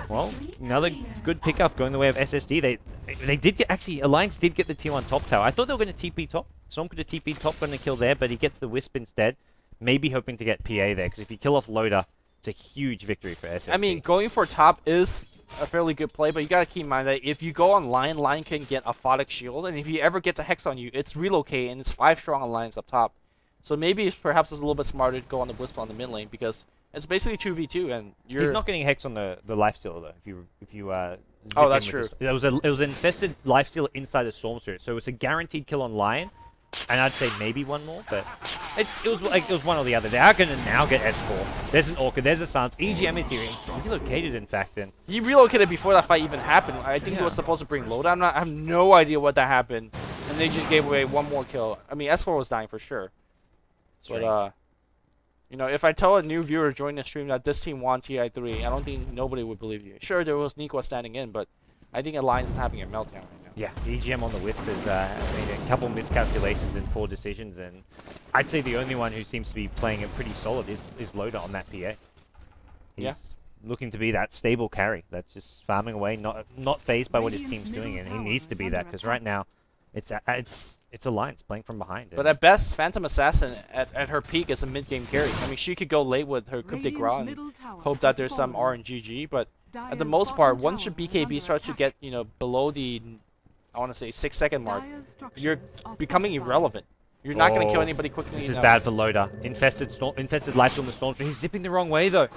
well, another good pickup going the way of SSD. They did get, actually, Alliance did get the tier 1 top tower. I thought they were going to TP top. Storm could have TP top, going to kill there, but he gets the Wisp instead. Maybe hoping to get PA there, because if you kill off Loda, it's a huge victory for SSD. I mean, going for top is a fairly good play, but you gotta keep in mind that if you go on Lion can get a Photic Shield, and if he ever gets a Hex on you, it's relocate, and it's 5 strong Alliance up top. So maybe perhaps it's a little bit smarter to go on the Wisp on the mid lane, because it's basically 2v2, and you're... He's not getting Hex on the Lifestealer, though, if you oh, that's true. It was an infested Lifestealer inside the Storm Spirit, so it's a guaranteed kill on Lion, and I'd say maybe one more, but it was one or the other. They are going to now get S4. There's an Orchid, there's a Sans. EGM is here. He relocated, in fact, then. He relocated before that fight even happened. I think he was supposed to bring Loda. I have no idea what that happened. And they just gave away one more kill. I mean, S4 was dying for sure. Strange. But, you know, if I tell a new viewer joining the stream that this team won TI3, I don't think nobody would believe you. Sure, there was Nico standing in, but I think Alliance is having a meltdown right now. Yeah, EGM on the Wisp has made a couple miscalculations and poor decisions, and I'd say the only one who seems to be playing it pretty solid is Loda on that PA. He's looking to be that stable carry that's just farming away, not phased by what his team's doing, and he needs to be that because right now it's Alliance playing from behind. But at best, Phantom Assassin at her peak is a mid-game carry. I mean, she could go late with her coup de grace and hope that there's some RNGG, but at the most part, once your BKB starts to get, below the, I want to say 6-second mark, you're becoming irrelevant. You're not going to kill anybody quickly enough. This is bad for Loda. Infested Lifesteal on the Storm. He's zipping the wrong way though.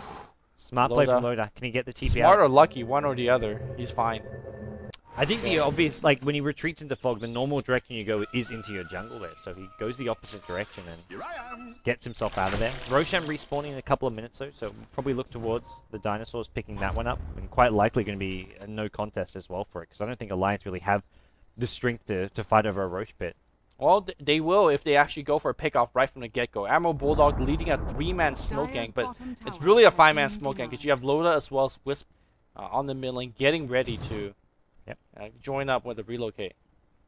Smart play from Loda. Can he get the TP Smart out? or lucky, one or the other. He's fine. I think the obvious, when he retreats into fog, the normal direction you go is into your jungle there. So he goes the opposite direction and gets himself out of there. Roshan respawning in a couple of minutes though, so we'll probably look towards the dinosaurs picking that one up. And quite likely going to be a no contest as well for it, because I don't think Alliance really have the strength to fight over a Roche pit. Well, they will if they actually go for a pick-off right from the get-go. Admiralbulldog leading a 3-man smoke gang, but it's really a 5-man smoke gang because you have Loda as well as Wisp on the mid lane getting ready to join up with the relocate.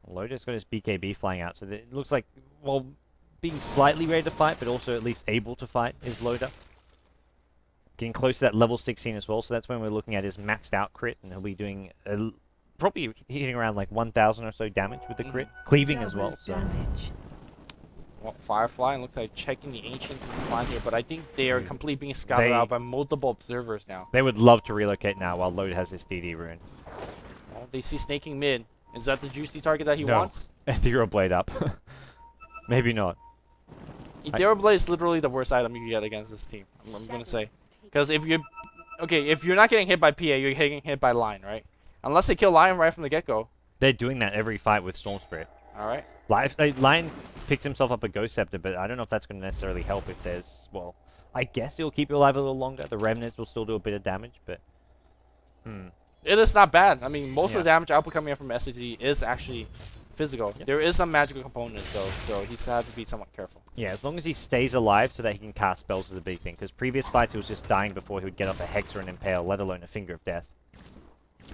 Loda's got his BKB flying out, so it looks like, well, being slightly ready to fight, but also at least able to fight is Loda. Getting close to that level 16 as well, so that's when we're looking at his maxed out crit, and he'll be doing probably hitting around like 1,000 or so damage with the crit, cleaving as well. So. Well, Firefly looks like checking the Ancients in the line here, but I think they are completely being scouted out by multiple observers now. They would love to relocate now while Loda has his DD rune. Well, they see sneyking mid. Is that the juicy target that he wants? Ethereal Blade up. Maybe not. Ethereal Blade is literally the worst item you can get against this team. I'm gonna say, because if you're not getting hit by PA, you're getting hit by Lion, right? Unless they kill Lion right from the get-go. They're doing that every fight with Storm Spirit. Alright. Lion picks himself up a Ghost Scepter, but I don't know if that's going to necessarily help if there's, well, I guess it'll keep you alive a little longer. The Remnants will still do a bit of damage, but... It is not bad. I mean, most of the damage output coming in from SSD is actually physical. Yep. There is some magical components, though, so he's had to be somewhat careful. Yeah, as long as he stays alive so that he can cast spells is a big thing, because previous fights he was just dying before he would get off a Hex or an Impale, let alone a Finger of Death.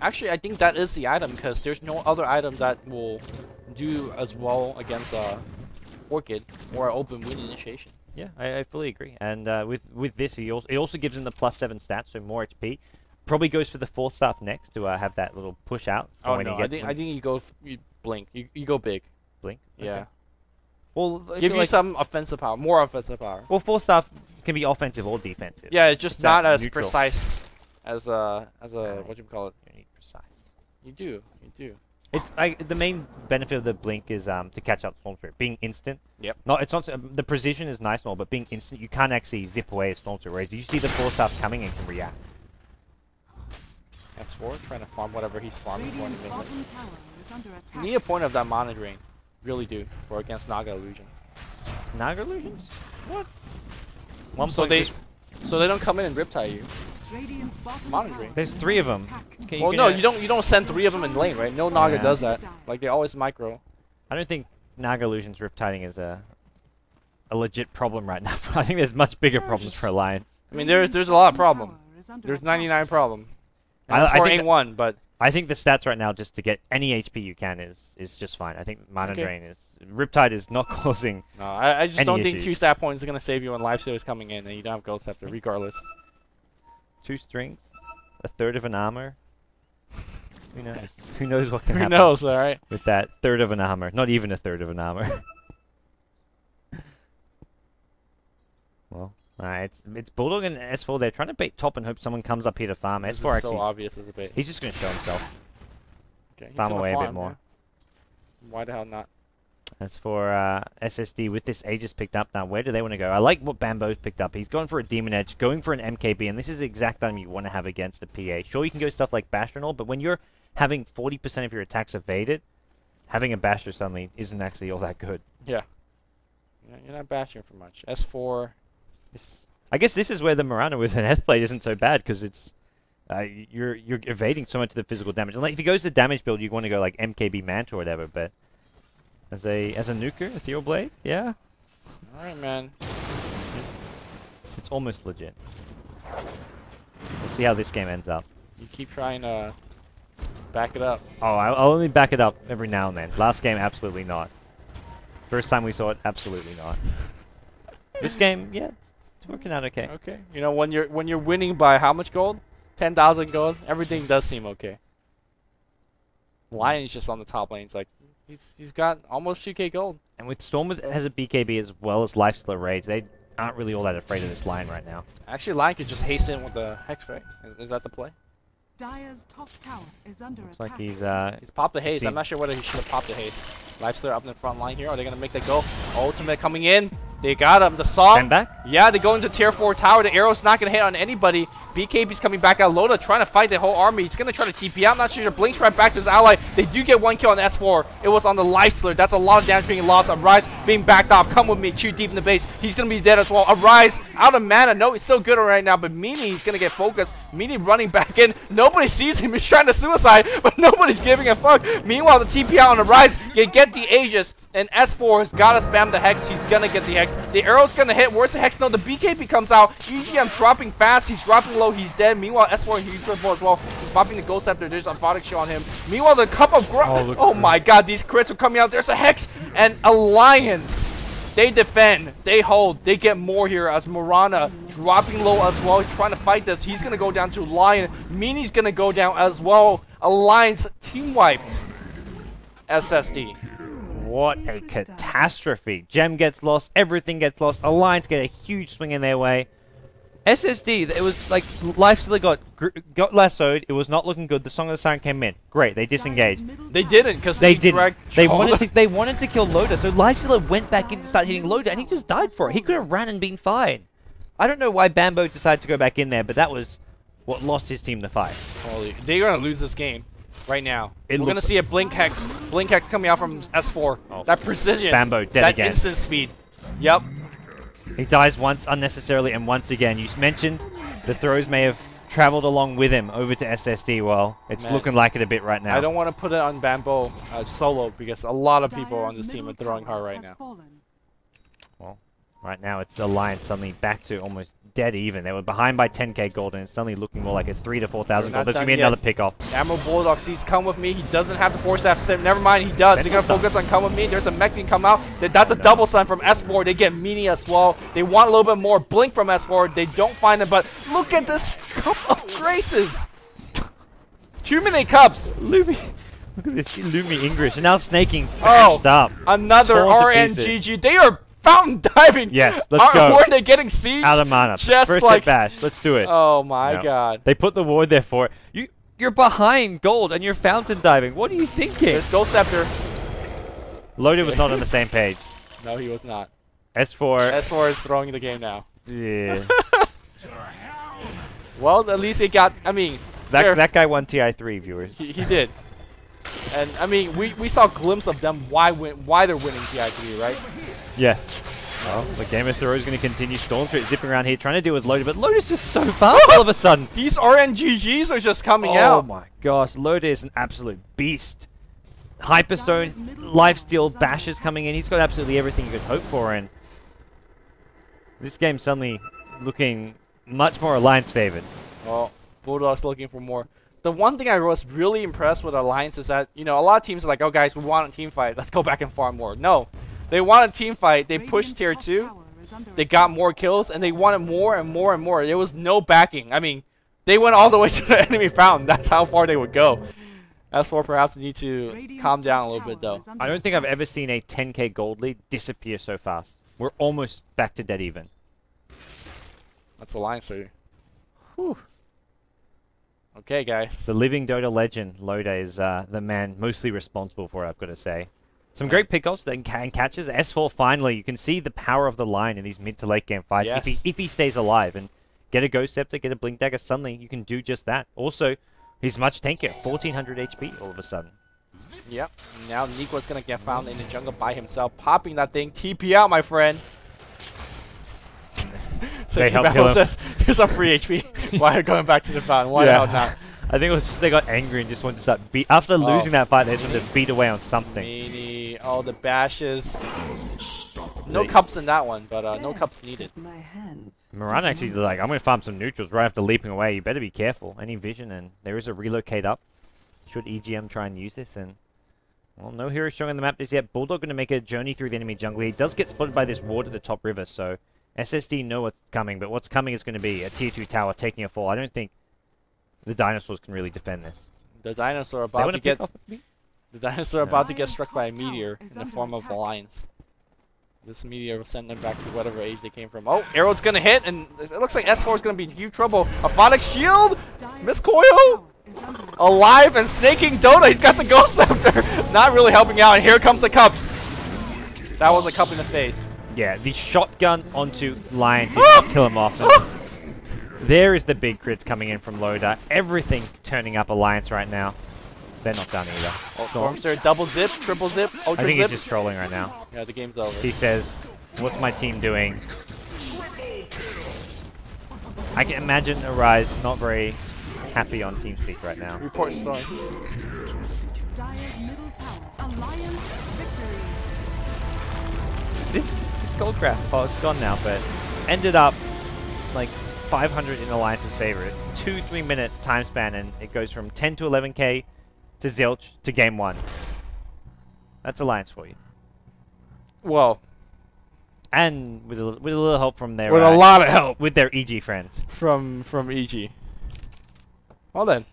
Actually, I think that is the item, because there's no other item that will do as well against Orchid or Open Wind Initiation. Yeah, I fully agree. And with this, it also gives him the +7 stats, so more HP. Probably goes for the 4 staff next to have that little push out. Oh no, I think you blink. You go big. Blink? Yeah. Okay. Well, give you some offensive power, more offensive power. Well, 4 staff can be offensive or defensive. Yeah, it's just not as precise as what you call it. You need precise. You do. It's the main benefit of the blink is to catch out Storm Spirit, being instant. Yep. No, it's not. The precision is nice and all, but being instant, you can't actually zip away a Storm Spirit. Whereas you see the 4 staff coming and can react. S4 trying to farm whatever he's farming for in the mid lane. Need a point of that mana drain. Really do for against Naga illusions. Naga illusions? What? So they don't come in and riptide you. Mana drain. There's 3 of them. Well, no, you don't send 3 of them in lane, right? No Naga does that. Like they always micro. I don't think Naga illusions riptiding is a legit problem right now. I think there's much bigger problems for Alliance. I mean, there's a lot of problem. There's 99 problem. I think one, but I think the stats right now, just to get any HP you can, is just fine. I think mana drain is Riptide is not causing. No, I just don't think issues. 2 stat points is gonna save you when Lifesteal is coming in and you don't have Ghost Scepter, regardless. 2 strength, a third of an armor. Who knows? Who knows what can happen? Who knows, all right? With that third of an armor, not even a third of an armor. Well. It's Bulldog and S4. They're trying to bait top and hope someone comes up here to farm. This S4 is actually, so obvious as a bait. He's just going to show himself. Okay, farm away a bit more. Yeah. Why the hell not? As for SSD, with this Aegis picked up now, where do they want to go? I like what Bamboe's picked up. He's gone for a Demon Edge, going for an MKB, and this is the exact item you want to have against a PA. Sure, you can go stuff like Basher and all, but when you're having 40% of your attacks evaded, having a Basher suddenly isn't actually all that good. Yeah. You're not bashing for much. S4. I guess this is where the Mirana with an S-Blade isn't so bad, because it's you're evading so much of the physical damage. And like if he goes to damage build, you want to go like MKB Manta or whatever. But as a nuker, Ethereal Blade, yeah. All right, man. It's almost legit. We'll see how this game ends up. You keep trying to back it up. Oh, I'll only back it up every now and then. Last game, absolutely not. First time we saw it, absolutely not. This game, yeah, it's working out okay. Okay. You know, when you're winning by how much gold? 10,000 gold. Everything does seem okay. Lion's just on the top lane. It's like he's got almost 2k gold. And with Storm has a BKB as well as Lifestealer Rage, they aren't really all that afraid of this Lion right now. Actually, Lion could just hasten in with the Hex, right? Is that the play? Dire's top tower is under Looks attack. like He's popped the haste. I'm not sure whether he should have popped the haste. Lifestealer up in the front line here. Are they going to make that go? Ultimate coming in. They got him. The song. Stand back? Yeah, they go into tier 4 tower. The arrow's not going to hit on anybody. BKB's coming back out. Loda trying to fight the whole army. He's going to try to TP out. Not sure. Blinks right back to his ally. They do get 1 kill on S4. It was on the Lifestealer. That's a lot of damage being lost. Arise being backed off. Come with me. Chew deep in the base. He's going to be dead as well. Arise out of mana. No, he's still good right now, but Meanie is going to get focused. Meanie running back in. Nobody sees him. He's trying to suicide, but nobody's giving a fuck. Meanwhile, the TP out on Arise. You get the Aegis. And S4 has got to spam the Hex. He's going to get the Hex. The arrow's going to hit. Where's the Hex? No, the BKB comes out. EGM dropping fast. He's dropping low. He's dead. Meanwhile, S4, he's purple as well. He's popping the Ghost Scepter. There's a Photic Shield on him. Meanwhile, the Cup of Growth. Oh my god, these crits are coming out. There's a Hex. And Alliance. They defend. They hold. They get more here as Mirana dropping low as well. He's trying to fight this. He's going to go down to Lion. Meanie's going to go down as well. Alliance team wiped SSD. What a catastrophe. Gem gets lost. Everything gets lost. Alliance get a huge swing in their way. SSD, it was like Lifestealer got lassoed. It was not looking good. The Song of the Siren came in. Great, they disengaged. They didn't because they didn't. They wanted to kill Loda. So Lifestealer went back in to start hitting Loda, and he just died for it. He could have ran and been fine. I don't know why Bambo decided to go back in there, but that was what lost his team the fight. Holy, they're gonna lose this game right now. We're gonna see a Blink Hex coming out from S4. Oh, that precision, Bambo dead that again. instant speed. Yep. He dies once unnecessarily, and once again, you mentioned the throws may have traveled along with him over to SSD. Well, it's looking like it a bit right now. I don't want to put it on Bambo solo because a lot of people on this team are throwing hard right now. Well, right now it's Alliance suddenly back to almost dead even. They were behind by 10k gold, and it's suddenly looking more like a 3,000 to 4,000 gold. There's going to be another pick-off. Admiralbulldog sees Come With Me. He doesn't have the 4-staff set. Never mind, he does. They're going to focus on Come With Me. There's a mech being come out. That's a double stun from S4. They get Meanie as well. They want a little bit more Blink from S4. They don't find it, but look at this Cup of Graces. Too many cups. Look at this Lumi English. And now sneyking. Oh, up. Another RNGG. They are fountain diving. Yes, let's go. Weren't they getting siege? Out of mana. Just First like hit bash. Let's do it. Oh my god. They put the ward there for it. You're behind gold and you're fountain diving. What are you thinking? There's Ghost Scepter. Loda was not on the same page. No, he was not. S4 is throwing the game now. Yeah. Well, at least it got. I mean, that guy won TI3, viewers. He did. And I mean, we saw a glimpse of them why they're winning TI3, right? Yeah. Well, the Game of Thrones is going to continue. Stormtree zipping around here trying to deal with Loda, but Loda's just so fast all of a sudden. These RNGGs are just coming out. Oh my gosh, Loda is an absolute beast. Hyperstone, lifesteal, bashes coming in. He's got absolutely everything you could hope for, and this game's suddenly looking much more Alliance favored. Well, Bulldog's looking for more. The one thing I was really impressed with Alliance is that, you know, a lot of teams are like, oh guys, we want a team fight. Let's go back and farm more. No. They want a team fight. They pushed tier 2. They got more kills, and they wanted more and more and more. There was no backing. I mean, they went all the way to the enemy fountain. That's how far they would go. S4 perhaps need to calm down a little bit, though. I don't think I've ever seen a 10k gold lead disappear so fast. We're almost back to dead even. That's Alliance for you. Whew. Okay, guys. The living Dota legend, Loda, is the man mostly responsible for it, I've got to say. Some great pickoffs and catches. S4 finally, you can see the power of the line in these mid to late game fights. Yes. If he stays alive and get a Ghost Scepter, get a Blink Dagger, suddenly you can do just that. Also, he's much tankier, 1400 HP all of a sudden. Yep. Now Nico's going to get found in the jungle by himself, popping that thing. TP out, my friend. Sexybamboe says, here's some free HP. Why are you going back to the fountain? Why not? I think it was they got angry and just wanted to start after losing that fight, they just wanted to beat away on something. Meanie, all the bashes. No cups in that one, but no cups needed. Mirana actually like, I'm going to farm some neutrals right after leaping away. You better be careful. Any vision, and there is a relocate up. Should EGM try and use this? And well, no hero showing on the map just yet. Bulldog going to make a journey through the enemy jungle. He does get spotted by this ward at the top river, so SSD know what's coming, but what's coming is going to be a tier 2 tower taking a fall. I don't think the dinosaurs can really defend this. The dinosaur They about wanna to get pick off with me? the dinosaur about to get Dire's struck by a top tower meteor is in the under form of attack. Alliance. This meteor will send them back to whatever age they came from. Oh, arrow's gonna hit, and it looks like S4 is gonna be in huge trouble. A Phonic Shield, Dire's Miss top Coil, tower is under attack. alive and snaking Dota. He's got the Ghost Scepter, not really helping out. And here comes the cups. That was a cup in the face. Yeah, the shotgun onto Lion did not kill him off. And there is the big crits coming in from Loda. Everything turning up Alliance right now. They're not done either. Oh, Stormster, double zip, triple zip, I ultra think zip. he's just trolling right now. Yeah, the game's over. He says, "What's my team doing?" I can imagine Arise not very happy on TeamSpeak right now. Report storm. Dire's middle tower. Alliance victory. This Goldcraft, oh, it's gone now, but ended up like 500 in Alliance's favor. 2-3 minute time span, and it goes from 10 to 11k to zilch to game 1. That's Alliance for you. Well, And with a little help from their with a lot of help with their EG friends. from EG. Well then,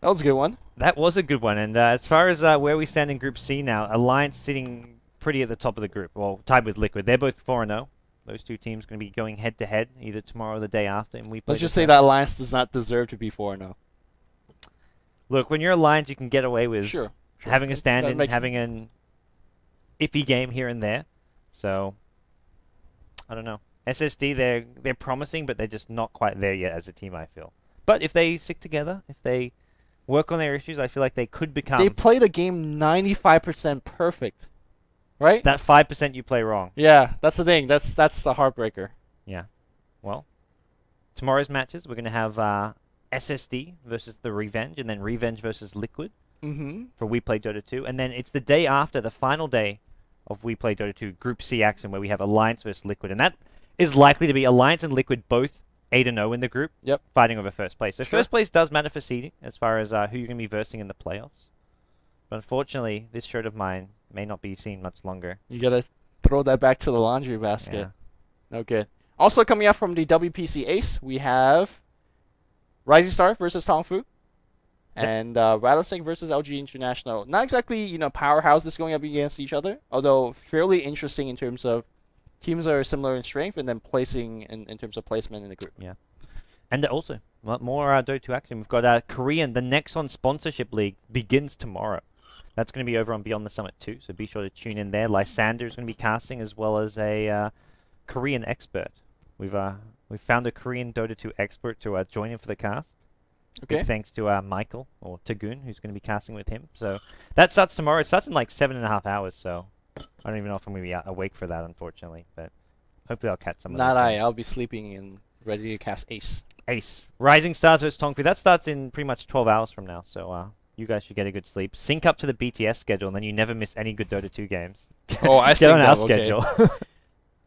that was a good one. That was a good one. And as far as where we stand in Group C now, Alliance sitting pretty at the top of the group. Well, tied with Liquid. They're both 4-0. Those two teams going to be going head to head either tomorrow or the day after. And we play Let's just the say that Alliance does not deserve to be 4-0. Look, when you're Alliance, you can get away with Sure. having a stand-in, makes having an iffy game here and there. So, I don't know. SSD, they're promising, but they're just not quite there yet as a team, I feel. But if they stick together, if they work on their issues, I feel like they could become They play the game 95% perfect, right? that 5% you play wrong. Yeah, that's the thing. That's the heartbreaker. Yeah. Well, tomorrow's matches, we're going to have SSD versus the Revenge, and then Revenge versus Liquid Mm-hmm. for We Play Dota 2. And then it's the day after, the final day of We Play Dota 2 Group C action, where we have Alliance versus Liquid. And that is likely to be Alliance and Liquid both 8-0 in the group, Yep. fighting over first place. So Sure. first place does matter for seeding, as far as who you're going to be versing in the playoffs. But unfortunately, this shirt of mine may not be seen much longer. You gotta throw that back to the laundry basket. Yeah. Okay. Also coming up from the WPC Ace, we have Rising Star versus Tong Fu, and Rattlesnake versus LG International. Not exactly, powerhouses going up against each other, although fairly interesting in terms of teams are similar in strength and then placing in terms of placement in the group. Yeah. And also, more Dota 2 action. We've got Korean, the Nexon Sponsorship League begins tomorrow. That's going to be over on Beyond the Summit 2, so be sure to tune in there. Lysander is going to be casting, as well as a Korean expert. We've found a Korean Dota 2 expert to join in for the cast. Okay. Big thanks to Michael, or Tagun, who's going to be casting with him. So that starts tomorrow. It starts in like 7.5 hours, so I don't even know if I'm going to be awake for that, unfortunately. But hopefully I'll catch some of those Not I. things. I'll be sleeping and ready to cast Ace. Ace. Rising Stars versus Tongfu. That starts in pretty much 12 hours from now, so you guys should get a good sleep. Sync up to the BTS schedule, and then you never miss any good Dota 2 games. Oh, I Get on synced our up, okay. schedule.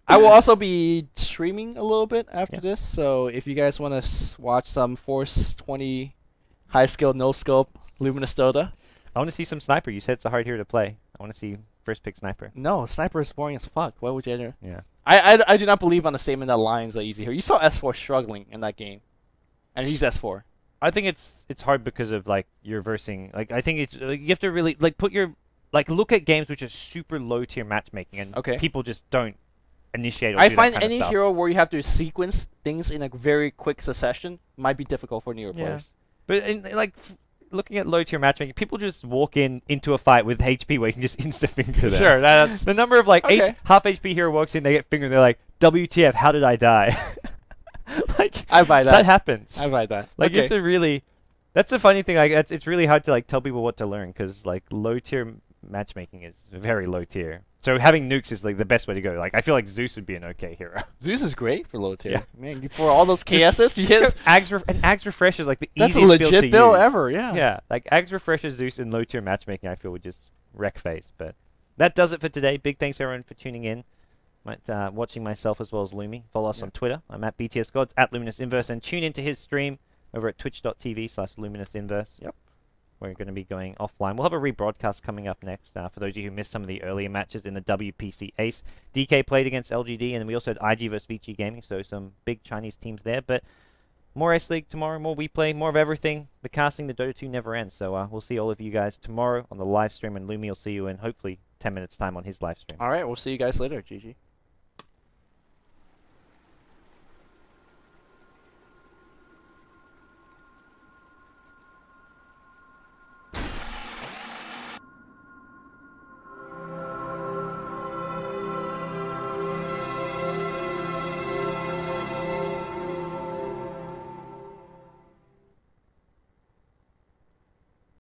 I will also be streaming a little bit after Yeah. this, so if you guys want to watch some Force 20 high skill, no scope, Luminous Dota. I want to see some Sniper. You said it's a hard hero to play. I want to see first pick Sniper. No, Sniper is boring as fuck. Why would you enter? Yeah. I do not believe on the statement that Lions are easy here. You saw S4 struggling in that game, and he's S4. I think it's hard because of like you're versing. Like I think it's you have to really put your look at games which are super low tier matchmaking, and Okay. people just don't initiate. Or I do find that kind any of stuff. hero where you have to sequence things in a very quick succession might be difficult for newer Yeah. players. But looking at low tier matchmaking, people just walk into a fight with HP where you can just insta finger them. Sure, that's The number of Okay. half HP hero walks in, they get fingered, they're like, WTF, how did I die? I buy that that. happens. I buy that. Like you have Okay. to really. That's the funny thing. It's really hard to tell people what to learn because low tier matchmaking is very low tier. So having nukes is the best way to go. I feel like Zeus would be an okay hero. Zeus is great for low tier. Yeah. Man, for all those KSs, you Just hit. go Ags refresh is the That's a easiest build to legit build use. ever. Yeah. Yeah, Ags refreshes Zeus in low tier matchmaking. I feel would just wreck face. But that does it for today. Big thanks everyone for tuning in. Watching myself as well as Lumi. Follow us on Twitter. I'm at BTSGods, at LuminouSinverse, and tune into his stream over at twitch.tv/LuminouSinverse. Yep. we're going to be going offline. We'll have a rebroadcast coming up next. For those of you who missed some of the earlier matches in the WPC Ace, DK played against LGD, and then we also had IG versus VG Gaming, so some big Chinese teams there. But more S League tomorrow, more Weplay, more of everything. The casting, the Dota 2 never ends. So we'll see all of you guys tomorrow on the live stream, and Lumi will see you in hopefully 10 minutes time on his live stream. All right, we'll see you guys later, GG.